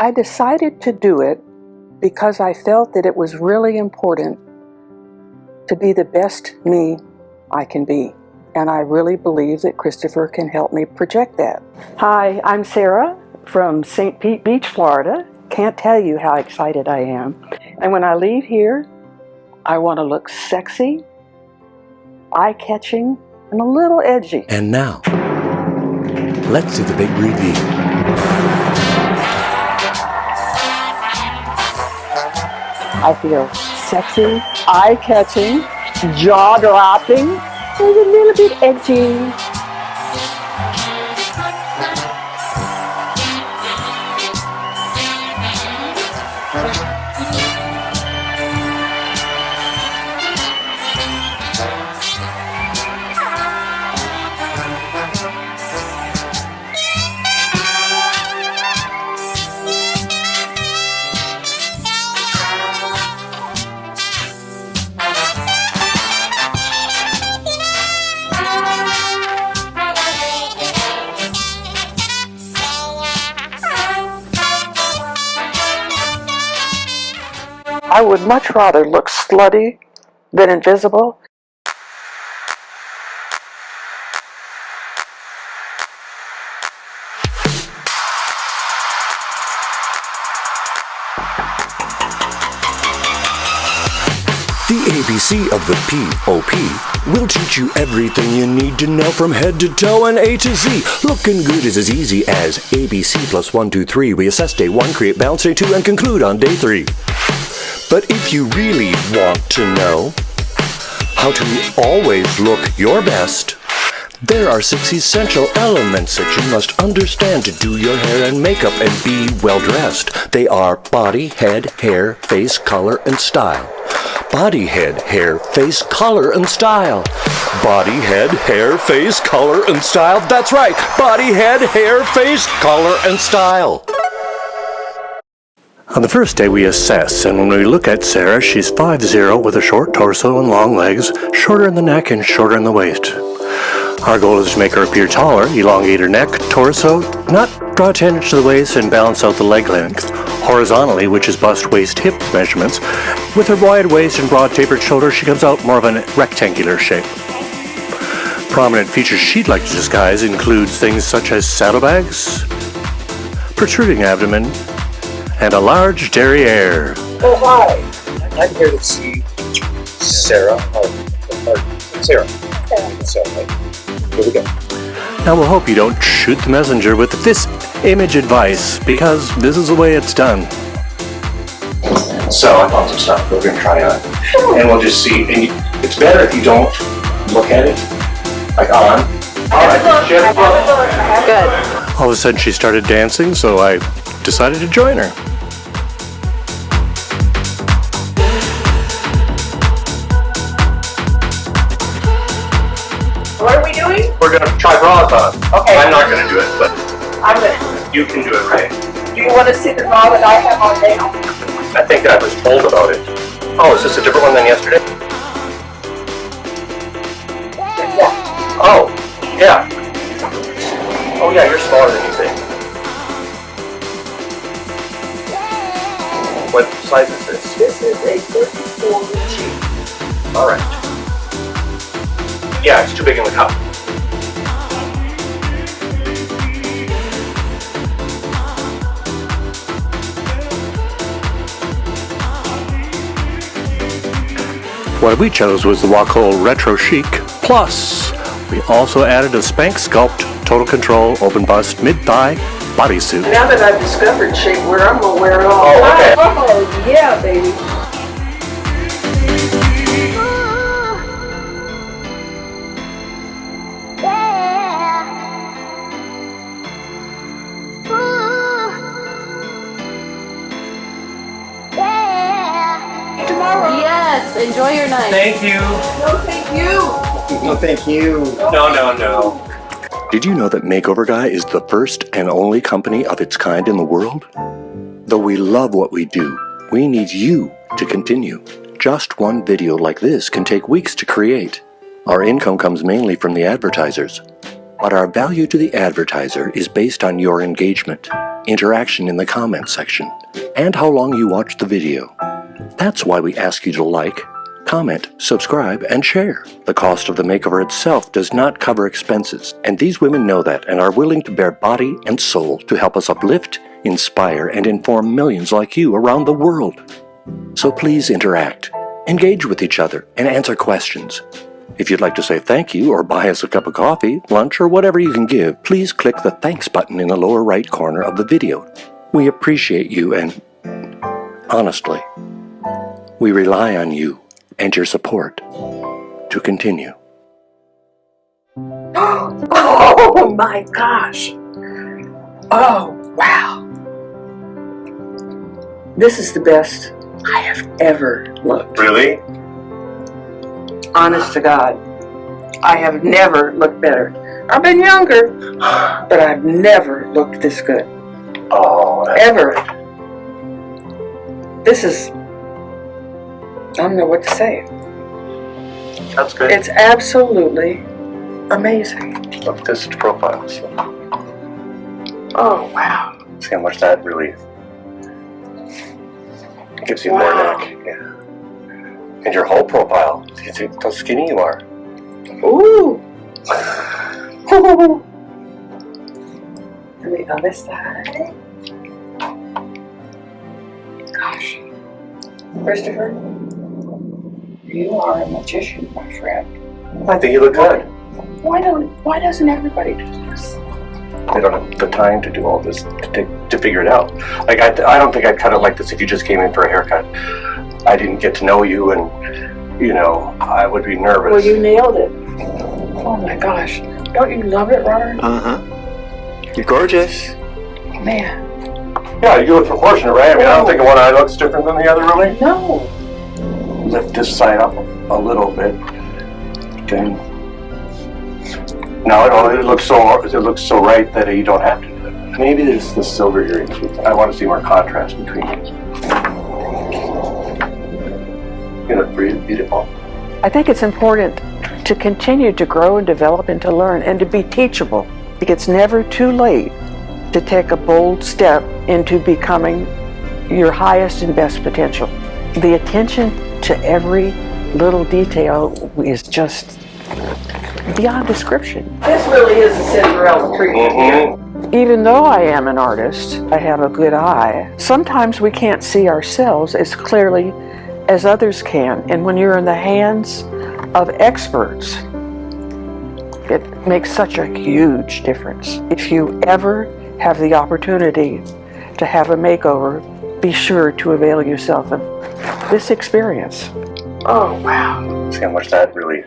I decided to do it because I felt that it was really important to be the best me I can be. And I really believe that Christopher can help me project that. Hi, I'm Sara from St. Pete Beach, Florida. Can't tell you how excited I am. And when I leave here, I want to look sexy, eye-catching, and a little edgy. And now, let's do the big reveal. I feel sexy, eye-catching, jaw-dropping, and a little bit edgy. I would much rather look slutty than invisible. The ABC of the POP will teach you everything you need to know from head to toe and A to Z. Looking good is as easy as ABC plus 1, 2, 3. We assess day 1, create balance day 2, and conclude on day 3. But if you really want to know how to always look your best, there are 6 essential elements that you must understand to do your hair and makeup and be well dressed. They are body, head, hair, face, color, and style. Body, head, hair, face, color, and style. Body, head, hair, face, color, and style. That's right. Body, head, hair, face, color, and style. On the first day we assess, and when we look at Sara, she's 5'0" with a short torso and long legs, shorter in the neck and shorter in the waist. Our goal is to make her appear taller, elongate her neck, torso, not draw 10 inches to the waist, and balance out the leg length. Horizontally, which is bust, waist, hip measurements. With her wide waist and broad tapered shoulders, she comes out more of a rectangular shape. Prominent features she'd like to disguise includes things such as saddlebags, protruding abdomen, and a large derriere. Oh, hi. I'm here to see Sara. Sara. Here we go. Now we'll hope you don't shoot the messenger with this image advice, because this is the way it's done. So I found some stuff we're going to try on. And we'll just see. And it's better if you don't look at it, like on. All right. Good. All of a sudden she started dancing, so I decided to join her. What are we doing? We're going to try bras on. Okay. I'm not going to do it, but I'm gonna. you can do it, right? Do you want to see the bra that I have on now? I think I was told about it. Oh, is this a different one than yesterday? Yeah. Oh, yeah. Oh, yeah, you're smaller than you think. What size is this? This is a 34-inch. All right. Yeah, it's too big in the cup. What we chose was the Wacoal Retro Chic Plus. We also added a Spank Sculpt Total Control Open Bust Mid-Thigh Bodysuit. Now that I've discovered shapewear, I'm gonna wear it all. Oh, okay. Oh, yeah, baby. Yes, enjoy your night. Thank you. No, thank you. No, thank you. No. Did you know that MakeOverGuy is the first and only company of its kind in the world? Though we love what we do, we need you to continue. Just one video like this can take weeks to create. Our income comes mainly from the advertisers. But our value to the advertiser is based on your engagement, interaction in the comments section, and how long you watch the video. That's why we ask you to like, comment, subscribe, and share. The cost of the makeover itself does not cover expenses, and these women know that and are willing to bear body and soul to help us uplift, inspire, and inform millions like you around the world. So please interact, engage with each other, and answer questions. If you'd like to say thank you or buy us a cup of coffee, lunch, or whatever you can give, please click the thanks button in the lower right corner of the video. We appreciate you and, honestly, we rely on you and your support to continue. Oh my gosh. Oh, wow. This is the best I have ever looked. Really? Honest to God, I have never looked better. I've been younger, but I've never looked this good. Oh, that's Ever. great. This is, I don't know what to say. That's good. It's absolutely amazing. Look, this is profile. So Oh, wow. see how much that really gives you more Wow. neck. Yeah. And your whole profile. Do you think how skinny you are? Ooh. And the other side. Gosh. Christopher, you are a magician, my friend. I think you look good. Why doesn't everybody do this? They don't have the time to do all this to figure it out. Like I don't think I'd cut it like this if you just came in for a haircut. I didn't get to know you, and you know I would be nervous. Well, you nailed it. Oh my gosh. Don't you love it, Robert? You're gorgeous. Man. Yeah, you look proportionate, right? I mean, I don't think one eye looks different than the other, really. No. Lift this side up a little bit. Then. No, it looks so right that you don't have to do it. Maybe there's the silver earrings. I want to see more contrast between these. You look really beautiful. I think it's important to continue to grow and develop and to learn and to be teachable. It's never too late to take a bold step into becoming your highest and best potential. The attention to every little detail is just beyond description. This really is a Cinderella treatment here. Even though I am an artist, I have a good eye. Sometimes we can't see ourselves as clearly as others can, and when you're in the hands of experts, it makes such a huge difference. If you ever have the opportunity to have a makeover, be sure to avail yourself of this experience. Oh, wow. See how much that really